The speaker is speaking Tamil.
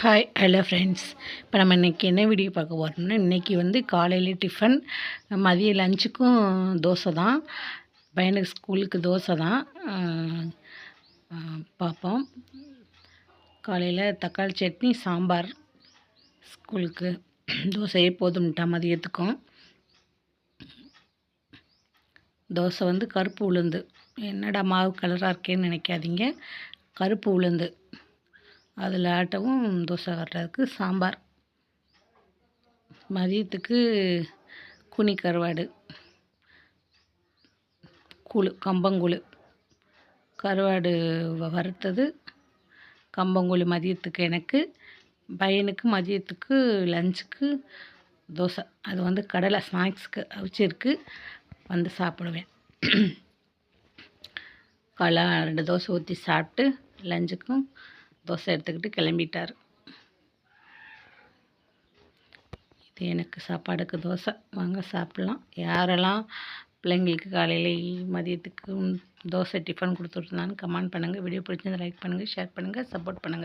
Hi hello friends. இப்போ நம்ம இன்றைக்கி என்ன வீடியோ பார்க்க போகிறோம்னா, இன்றைக்கி வந்து காலையில் டிஃபன், மதிய லஞ்சுக்கும் தோசை தான். பையனுக்கு ஸ்கூலுக்கு தோசை தான் பார்ப்போம். காலையில் தக்காளி சட்னி, சாம்பார். ஸ்கூலுக்கு தோசையே போதும்ட்டா மதியத்துக்கும். தோசை வந்து கருப்பு உளுந்து. என்னடா மாவு கலராக இருக்கேன்னு நினைக்காதீங்க, கருப்பு உளுந்து. அதில் ஆட்டவும் தோசை கட்டுறதுக்கு சாம்பார். மதியத்துக்கு குனி கருவாடு, கூழு, கம்பங்கூழு. கருவாடு வறுத்தது, கம்பங்கூழு மதியத்துக்கு எனக்கு. பையனுக்கு மதியத்துக்கு லஞ்சுக்கு தோசை. அது வந்து கடலை ஸ்நாக்ஸுக்கு அவிச்சிருக்கு, வந்து சாப்பிடுவேன். காலை 2 தோசை ஊற்றி சாப்பிட்டு லஞ்சுக்கும் தோசை எடுத்துக்கிட்டு கிளம்பிட்டார். இது எனக்கு சாப்பாடுக்கு தோசை. வாங்க சாப்பிட்லாம். யாரெல்லாம் பிள்ளைங்களுக்கு காலையில் மதியத்துக்கு தோசை டிஃபன் கொடுத்துட்ருந்தான்னு கமெண்ட் பண்ணுங்கள். வீடியோ பிடிச்சிருந்தா லைக் பண்ணுங்கள், ஷேர் பண்ணுங்கள், சப்போர்ட் பண்ணுங்கள்.